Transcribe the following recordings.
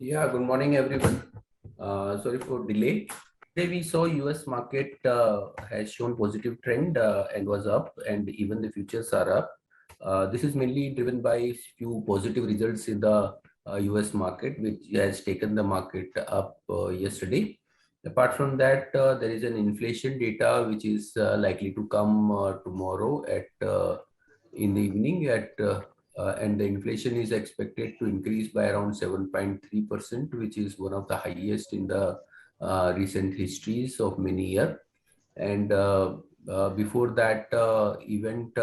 Yeah, good morning, everyone. Sorry for delay. Today we saw US market has shown positive trend and was up, and even the futures are up. This is mainly driven by few positive results in the US market, which has taken the market up yesterday. Apart from that, there is an inflation data which is likely to come tomorrow at in the evening and the inflation is expected to increase by around 7.3%, which is one of the highest in the recent histories of many years. And before that event,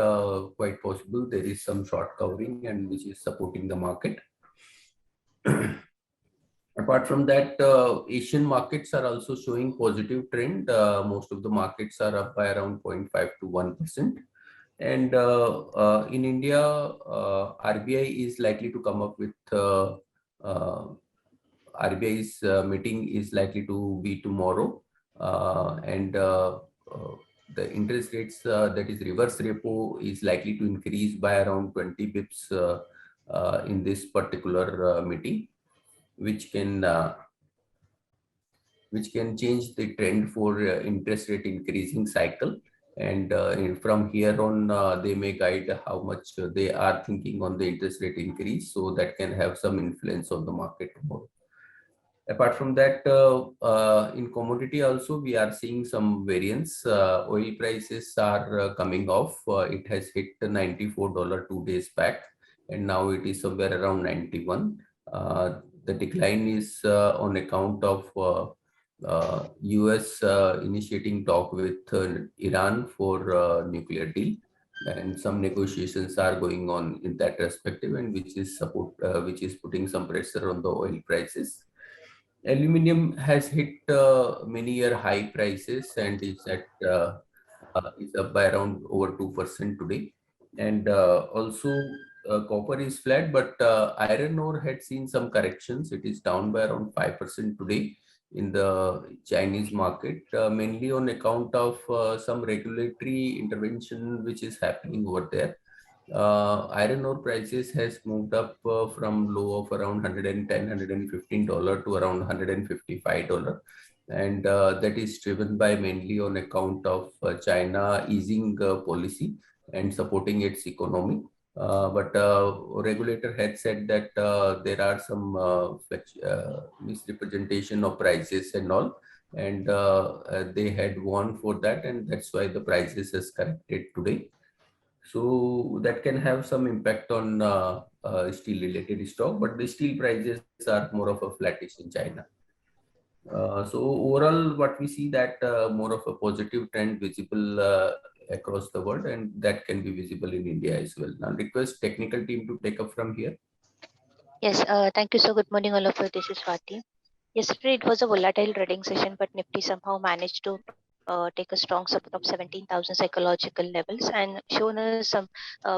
quite possible there is some short covering and which is supporting the market. Apart from that, Asian markets are also showing positive trend. Most of the markets are up by around 0.5 to 1%. And in India, RBI is likely to come up with RBI's meeting is likely to be tomorrow, and the interest rates that is reverse repo is likely to increase by around 20 bips in this particular meeting, which can change the trend for interest rate increasing cycle. And from here on, they may guide how much they are thinking on the interest rate increase, so that can have some influence on the market tomorrow. Apart from that, in commodity also, we are seeing some variance. Oil prices are coming off. It has hit $94 2 days back, and now it is somewhere around 91. The decline is on account of US initiating talk with Iran for nuclear deal, and some negotiations are going on in that perspective, and which is putting some pressure on the oil prices. Aluminium has hit many year high prices and is up by around over 2% today. And also copper is flat, but iron ore had seen some corrections. It is down by around 5% today in the Chinese market, mainly on account of some regulatory intervention which is happening over there. Iron ore prices has moved up from low of around $110, $115 to around $155. And that is driven by mainly on account of China easing policy and supporting its economy. But regulator had said that there are some misrepresentation of prices and all, and they had warned for that, and that's why the prices has corrected today. So that can have some impact on steel related stock, but the steel prices are more of a flattish in China. So overall, what we see that more of a positive trend visible across the world, and that can be visible in India as well. Now request technical team to take up from here. Yes, thank you. So good morning, all of you. This is Swati. Yesterday it was a volatile trading session, but Nifty somehow managed to take a strong support of 17,000 psychological levels and shown us some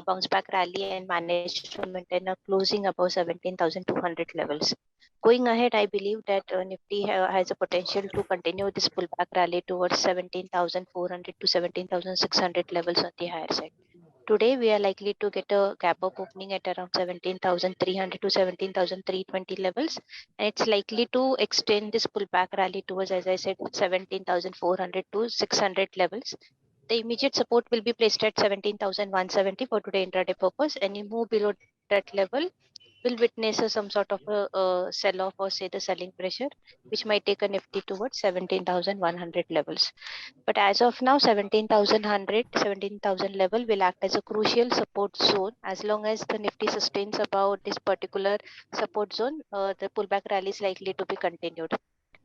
bounce back rally and managed to maintain a closing above 17,200 levels. Going ahead, I believe that Nifty has a potential to continue this pullback rally towards 17,400 to 17,600 levels on the higher side. Today, we are likely to get a gap up opening at around 17,300 to 17,320 levels. And it's likely to extend this pullback rally towards, as I said, 17,400 to 600 levels. The immediate support will be placed at 17,170 for today intraday purpose. Any move below that level will witness some sort of a sell-off or say the selling pressure, which might take a Nifty towards 17,100 levels. But as of now, 17,100, 17,000 level will act as a crucial support zone. As long as the Nifty sustains about this particular support zone, the pullback rally is likely to be continued.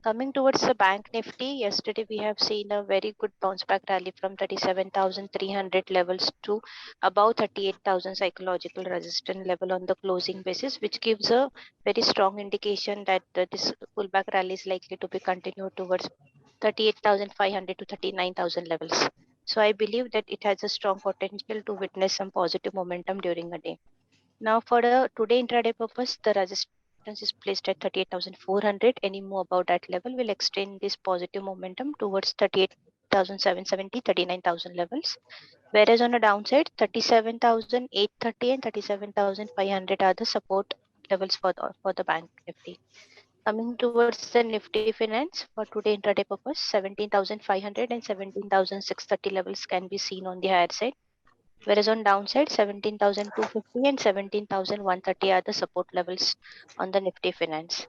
Coming towards the bank Nifty, yesterday we have seen a very good bounce back rally from 37,300 levels to about 38,000 psychological resistance level on the closing basis, which gives a very strong indication that this pullback rally is likely to be continued towards 38,500 to 39,000 levels. So I believe that it has a strong potential to witness some positive momentum during the day. Now for the today intraday purpose, the resistance is placed at 38,400. Any move above that level will extend this positive momentum towards 38,770, 39,000 levels. Whereas on the downside, 37,830 and 37,500 are the support levels for the bank Nifty. Coming towards the Nifty Finance for today intraday purpose, 17,500 and 17,630 levels can be seen on the higher side, whereas on downside 17,250 and 17,130 are the support levels on the Nifty Finance.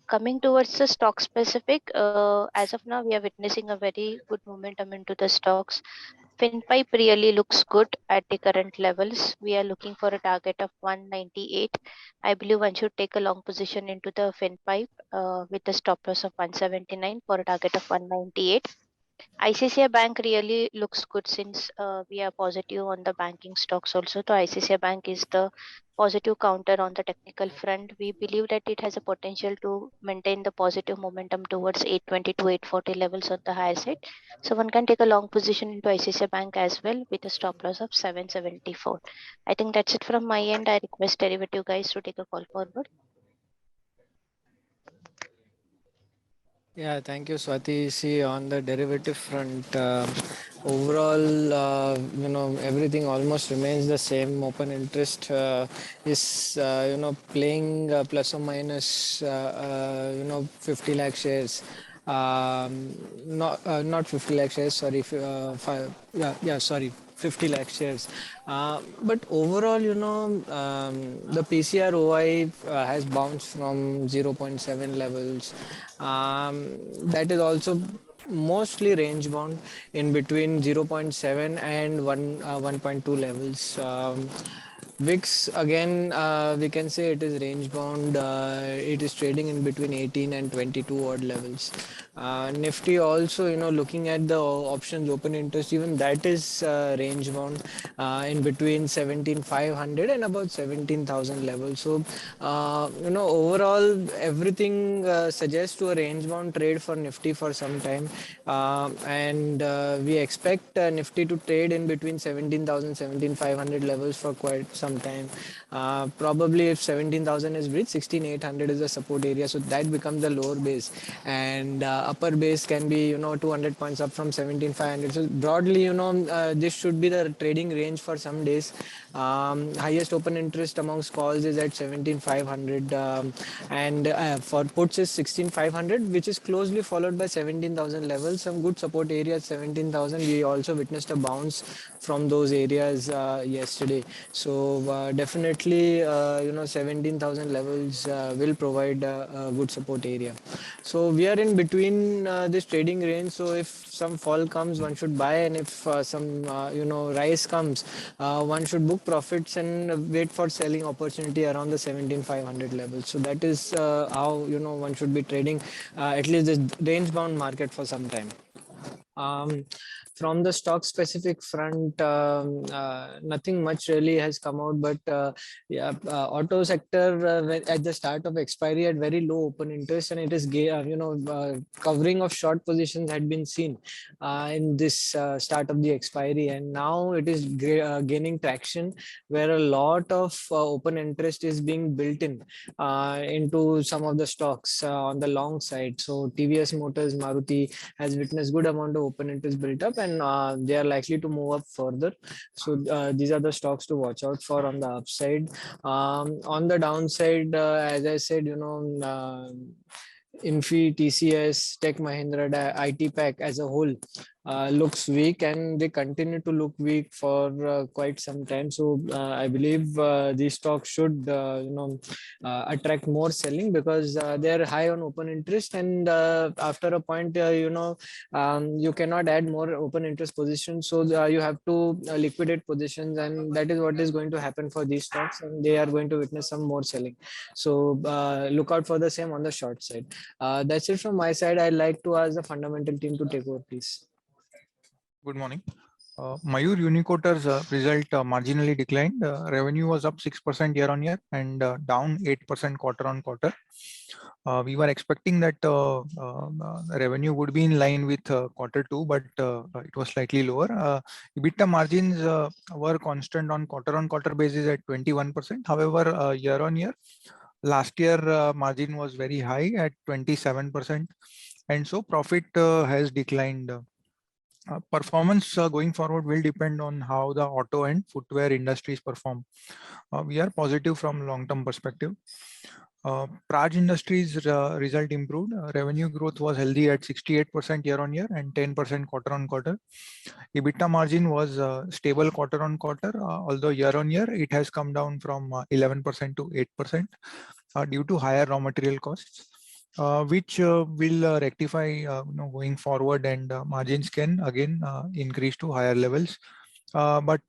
Coming towards the stock specific, as of now, we are witnessing a very good momentum into the stocks. FinPipe really looks good at the current levels. We are looking for a target of 198. I believe one should take a long position into the FinPipe with a stop loss of 179 for a target of 198. ICICI Bank really looks good since we are positive on the banking stocks also. So ICICI Bank is the positive counter on the technical front. We believe that it has a potential to maintain the positive momentum towards 820 to 840 levels on the higher side. So one can take a long position into ICICI Bank as well with a stop loss of 774. I think that's it from my end. I request derivative guys to take a call forward. Yeah, thank you, Swati. See, on the derivative front, overall, everything almost remains the same. Open interest is, playing plus or minus, 50 lakh shares. Not 50 lakh shares, sorry, sorry, 50 lakh shares. But overall, the PCR OI has bounced from 0.7 levels. That is also mostly range bound in between 0.7 and 1.2 levels. VIX again, we can say it is range bound. It is trading in between 18 and 22 odd levels. Nifty also, looking at the options open interest, even that is range bound in between 17,500 and about 17,000 levels. So, overall, everything suggests to a range bound trade for Nifty for some time. And we expect Nifty to trade in between 17,000, 17,500 levels for quite some time. Probably if 17,000 is breached, 16,800 is the support area. So that becomes the lower base. And upper base can be, 200 points up from 17,500. So broadly, this should be the trading range for some days. Highest open interest amongst calls is at 17,500. And for puts is 16,500, which is closely followed by 17,000 levels. Some good support areas, 17,000. We also witnessed a bounce from those areas yesterday. So definitely, 17,000 levels will provide a good support area. So we are in between this trading range. So if some fall comes, one should buy, and if some rise comes, one should book profits and wait for selling opportunity around the 17,500 level. So that is how one should be trading at least this range bound market for some time. From the stock specific front, nothing much really has come out, but auto sector at the start of expiry had very low open interest, and it is covering of short positions had been seen in this start of the expiry, and now it is gaining traction where a lot of open interest is being built in into some of the stocks on the long side. So TVS Motors, Maruti has witnessed good amount of open interest built up, and they are likely to move up further. So these are the stocks to watch out for on the upside. On the downside, as I said, Infi, TCS, Tech Mahindra, IT Pack as a whole looks weak, and they continue to look weak for quite some time. So I believe these stocks should attract more selling because they are high on open interest, and after a point you cannot add more open interest positions, so you have to liquidate positions, and that is what is going to happen for these stocks, and they are going to witness some more selling. So look out for the same on the short side. That's it from my side. I'd like to ask the fundamental team to take over, please. Good morning. Mayur Unicoter's result marginally declined. Revenue was up 6% year on year and down 8% quarter on quarter. We were expecting that revenue would be in line with quarter two, but it was slightly lower. EBITDA margins were constant on quarter basis at 21%. However, year on year, last year margin was very high at 27%, and so profit has declined. Performance going forward will depend on how the auto and footwear industries perform. We are positive from long-term perspective. Praj Industries result improved. Revenue growth was healthy at 68% year-on-year and 10% quarter-on-quarter. EBITDA margin was stable quarter-on-quarter, although year-on-year it has come down from 11% to 8% due to higher raw material costs, which will rectify going forward, and margins can again increase to higher levels. But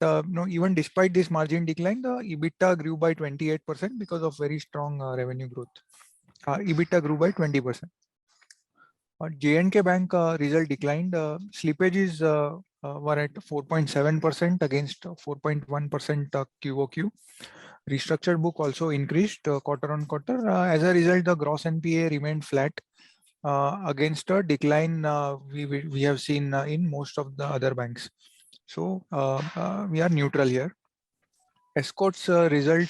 even despite this margin decline, the EBITDA grew by 28% because of very strong revenue growth. EBITDA grew by 20%. J&K Bank result declined. Slippages were at 4.7% against 4.1% QOQ. Restructured book also increased quarter on quarter. As a result, the gross NPA remained flat against a decline we have seen in most of the other banks. So we are neutral here. Escorts result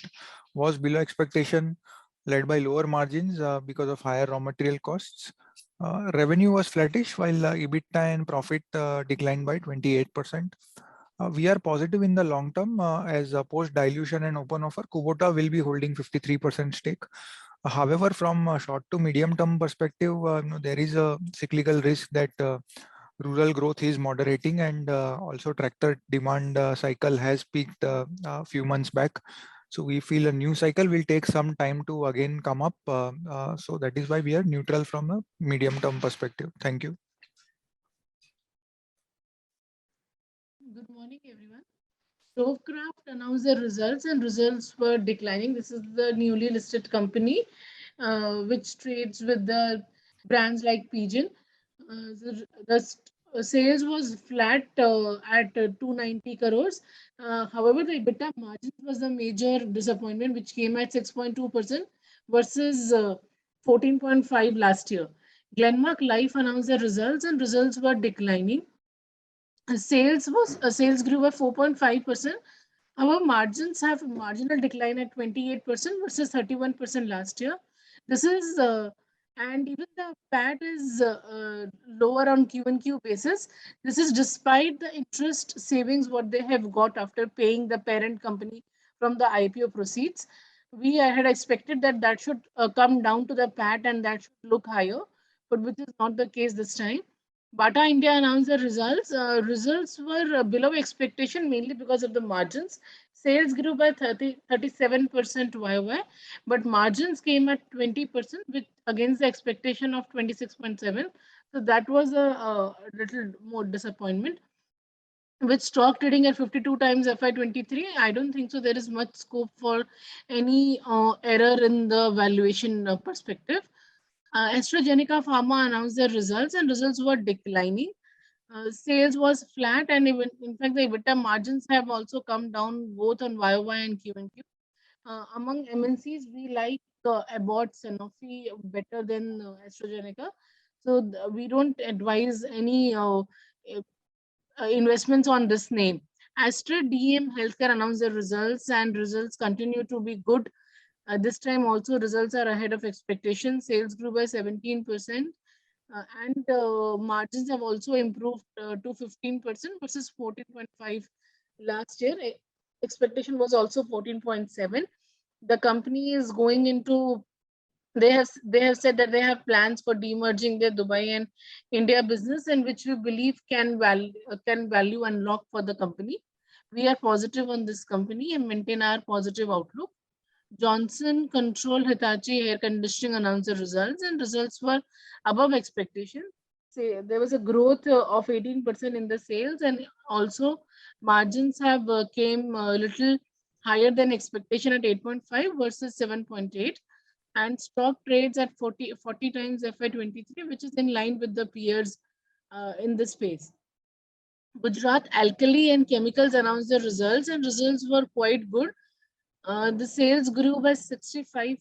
was below expectation, led by lower margins because of higher raw material costs. Revenue was flattish, while EBITDA and profit declined by 28%. We are positive in the long term as post dilution and open offer, Kubota will be holding 53% stake. However, from a short to medium term perspective, there is a cyclical risk that rural growth is moderating, and also tractor demand cycle has peaked a few months back. So we feel a new cycle will take some time to again come up. So that is why we are neutral from a medium term perspective. Thank you. Good morning, everyone. Stovecraft announced their results, and results were declining. This is the newly listed company which trades with the brands like Pigeon. The sales was flat at 290 crores. However, the EBITDA margin was the major disappointment, which came at 6.2% versus 14.5% last year. Glenmark Life announced their results, and results were declining. Sales grew by 4.5%. Our margins have a marginal decline at 28% versus 31% last year. This is and even the PAT is lower on Q&Q basis. This is despite the interest savings what they have got after paying the parent company from the IPO proceeds. We had expected that should come down to the PAT and that should look higher, but which is not the case this time. Bata India announced the results. Results were below expectation mainly because of the margins. Sales grew by 37% YOY, but margins came at 20%, which against the expectation of 26.7%. So that was a little more disappointment. With stock trading at 52 times FY23, I don't think so there is much scope for any error in the valuation perspective. AstraZeneca Pharma announced their results, and results were declining. Sales was flat, and even in fact the EBITDA margins have also come down both on YOY and Q&Q. Among MNCs, we like Abbott, Sanofi better than AstraZeneca. So we don't advise any investments on this name. Astra DM Healthcare announced their results, and results continue to be good. This time also results are ahead of expectations. Sales grew by 17%, and margins have also improved to 15% versus 14.5% last year. Expectation was also 14.7%. The company is going into, they have said that they have plans for demerging their Dubai and India business, and which we believe can value unlock for the company. We are positive on this company and maintain our positive outlook. Johnson Control Hitachi Air Conditioning announced the results, and results were above expectation. There was a growth of 18% in the sales, and also margins have came a little higher than expectation at 8.5 versus 7.8, and stock trades at 40 times FY23, which is in line with the peers in this space. Gujarat Alkali and Chemicals announced the results, and results were quite good. The sales grew by 65%.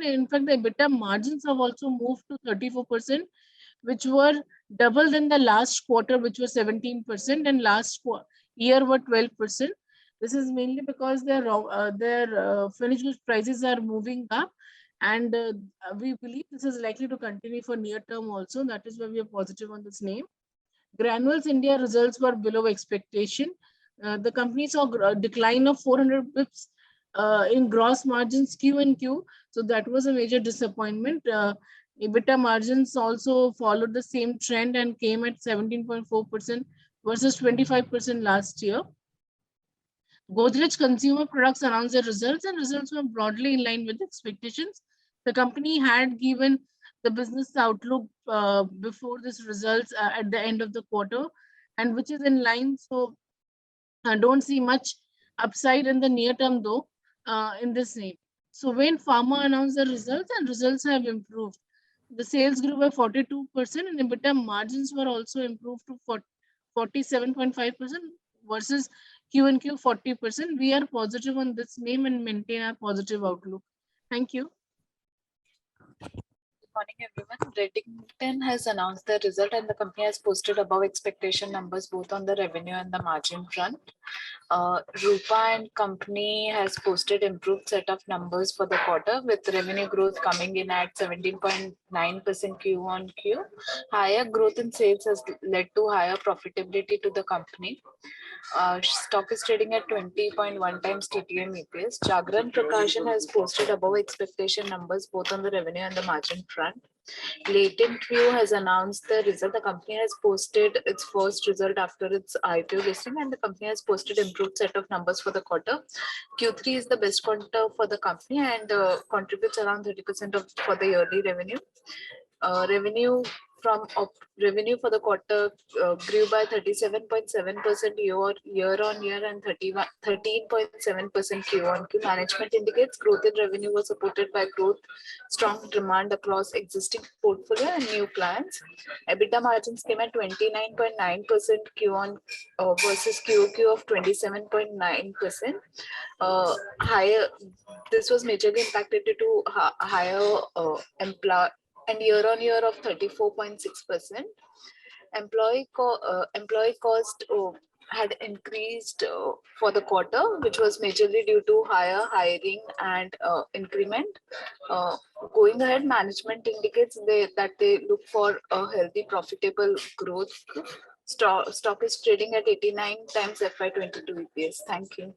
In fact, the EBITDA margins have also moved to 34%, which were double than the last quarter, which was 17%, and last year were 12%. This is mainly because their finished goods prices are moving up, and we believe this is likely to continue for near term also. That is why we are positive on this name. Granules India results were below expectation. The company saw a decline of 400 bips in gross margins Q and Q. So that was a major disappointment. EBITDA margins also followed the same trend and came at 17.4% versus 25% last year. Godrej Consumer Products announced their results, and results were broadly in line with expectations. The company had given the business outlook before this results at the end of the quarter, and which is in line. So I don't see much upside in the near term, though, in this name. So when Pharma announced the results, and results have improved, the sales grew by 42%, and EBITDA margins were also improved to 47.5% versus Q and Q 40%. We are positive on this name and maintain our positive outlook. Thank you. Good morning, everyone. Redington has announced the result, and the company has posted above expectation numbers both on the revenue and the margin front. Rupa and company has posted improved set of numbers for the quarter, with revenue growth coming in at 17.9% Q on Q. Higher growth in sales has led to higher profitability to the company. Stock is trading at 20.1 times TTM EPS. Jagran Prakashan has posted above expectation numbers both on the revenue and the margin front. Latent View has announced the result. The company has posted its first result after its IPO listing, and the company has posted improved set of numbers for the quarter. Q3 is the best quarter for the company and contributes around 30% of for the yearly revenue. Revenue for the quarter grew by 37.7% year on year and 13.7% Q on Q. Management indicates growth in revenue was supported by strong demand across existing portfolio and new clients. EBITDA margins came at 29.9% Q on versus QOQ of 27.9%. Higher. This was majorly impacted due to higher and year on year of 34.6%. Employee cost had increased for the quarter, which was majorly due to higher hiring and increment. Going ahead, management indicates that they look for a healthy, profitable growth. Stock is trading at 89 times FY22 EPS. Thank you.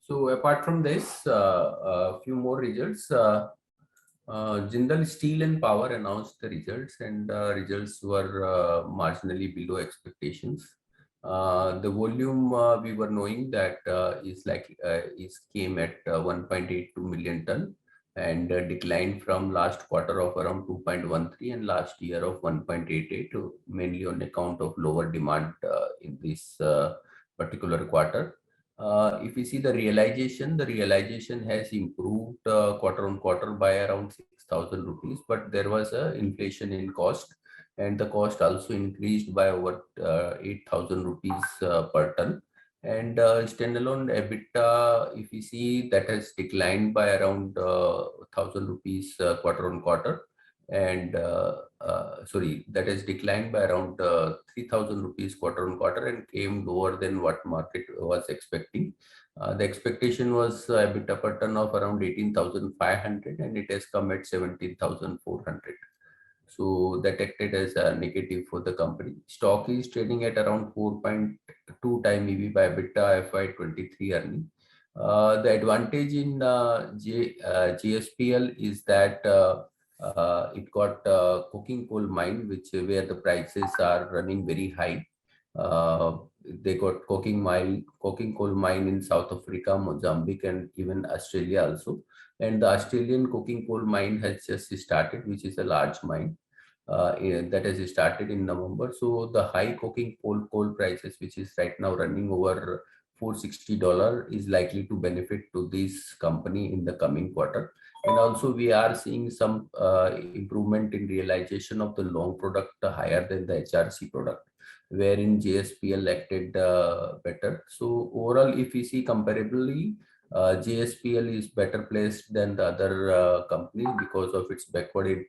So apart from this, a few more results. Jindal Steel and Power announced the results, and results were marginally below expectations. The volume we were knowing that came at 1.82 million ton and declined from last quarter of around 2.13 and last year of 1.88, mainly on account of lower demand in this particular quarter. If you see the realization has improved quarter on quarter by around 6,000 rupees, but there was a inflation in cost, and the cost also increased by over 8,000 rupees per ton. And standalone EBITDA, if you see, that has declined by around 1,000 rupees quarter on quarter, and that has declined by around 3,000 rupees quarter on quarter and came lower than what market was expecting. The expectation was EBITDA per ton of around 18,500, and it has come at 17,400. So that acted as a negative for the company. Stock is trading at around 4.2 time EV by EBITDA FY23 earning. The advantage in GSPL is that it got coking coal mine, where the prices are running very high. They got coking coal mine in South Africa, Mozambique, and even Australia also. And the Australian coking coal mine has just started, which is a large mine that has started in November. So the high coking coal prices, which is right now running over $460, is likely to benefit to this company in the coming quarter. And also we are seeing some improvement in realization of the long product higher than the HRC product, wherein JSPL acted better. So overall, if we see comparably, JSPL is better placed than the other companies because of its backward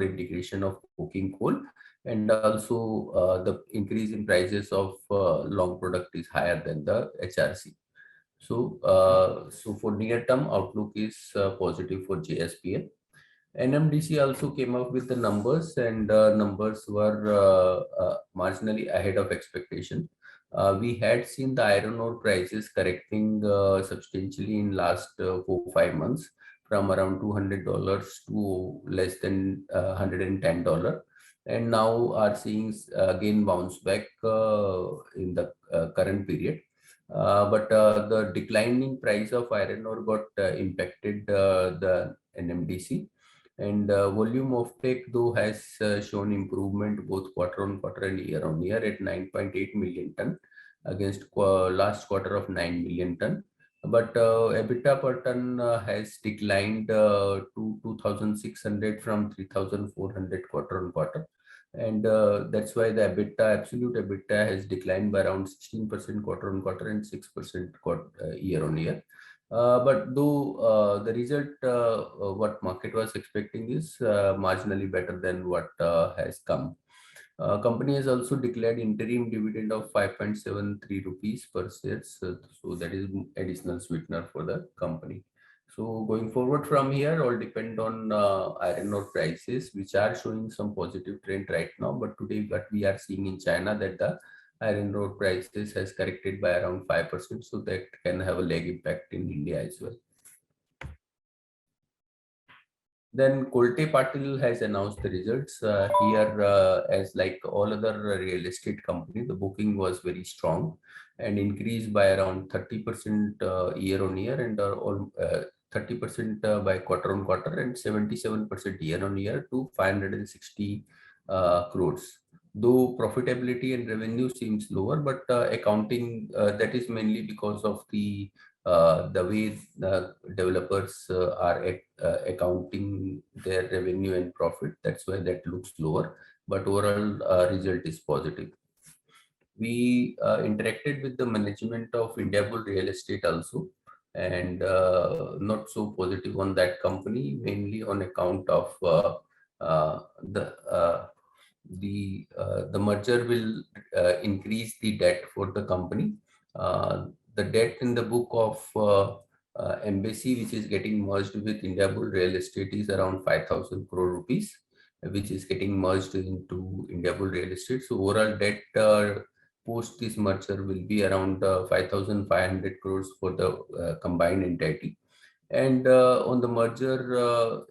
integration of coking coal, and also the increase in prices of long product is higher than the HRC. So, for near-term outlook is positive for JSPL. NMDC also came up with the numbers, and numbers were marginally ahead of expectation. We had seen the iron ore prices correcting substantially in last 4 5 months from around $200 to less than $110, and now are seeing again bounce back in the current period. But the declining price of iron ore got impacted the NMDC, and volume of take though has shown improvement both quarter on quarter and year on year at 9.8 million ton against last quarter of 9 million ton. But EBITDA per ton has declined to 2,600 from 3,400 quarter on quarter. And that's why the EBITDA, absolute EBITDA has declined by around 16% quarter on quarter and 6% year on year. But though the result, what market was expecting is marginally better than what has come. Company has also declared interim dividend of 5.73 rupees per share. So that is additional sweetener for the company. So going forward from here, all depend on iron ore prices, which are showing some positive trend right now. But today, what we are seeing in China, that the iron ore prices has corrected by around 5%. So that can have a lag impact in India as well. Then Kolte Patil has announced the results. Here, as like all other real estate company, the booking was very strong and increased by around 30% year on year and 30% by quarter on quarter and 77% year on year to 560 crores. Though profitability and revenue seems lower, but accounting, that is mainly because of the way the developers are accounting their revenue and profit. That's why that looks lower, but overall result is positive. We interacted with the management of Indiabull Real Estate also, and not so positive on that company, mainly on account of the merger will increase the debt for the company. The debt in the book of Embassy, which is getting merged with Indiabull Real Estate, is around 5,000 crore rupees, which is getting merged into Indiabull Real Estate. So overall debt post this merger will be around 5,500 crores for the combined entity. And on the merger,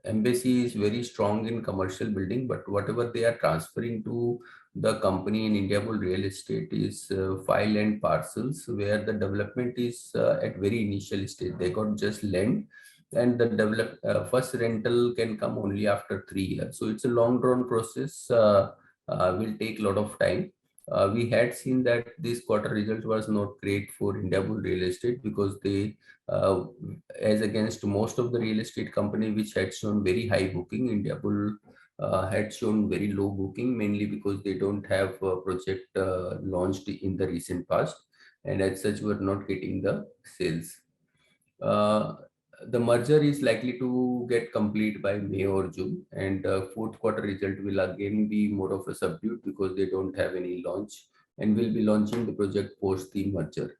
Embassy is very strong in commercial building, but whatever they are transferring to the company in Indiabull Real Estate is 5 land parcels where the development is at very initial stage. They got just land, and the first rental can come only after 3 years. So it's a long drawn process, will take a lot of time. We had seen that this quarter result was not great for Indiabull Real Estate because they, as against most of the real estate company which had shown very high booking, Indiabull had shown very low booking, mainly because they don't have a project launched in the recent past, and as such were not getting the sales. The merger is likely to get complete by May or June, and fourth quarter result will again be more of a subdued because they don't have any launch and will be launching the project post the merger.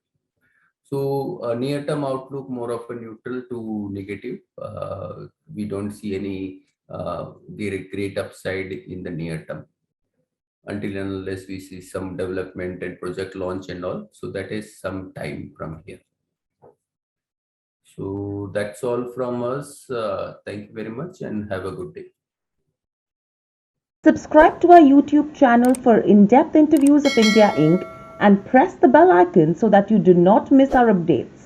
So near-term outlook more of a neutral to negative. We don't see any great upside in the near term until and unless we see some development and project launch and all. So that is some time from here. So that's all from us. Thank you very much and have a good day. Subscribe to our YouTube channel for in-depth interviews of India Inc. and press the bell icon so that you do not miss our updates.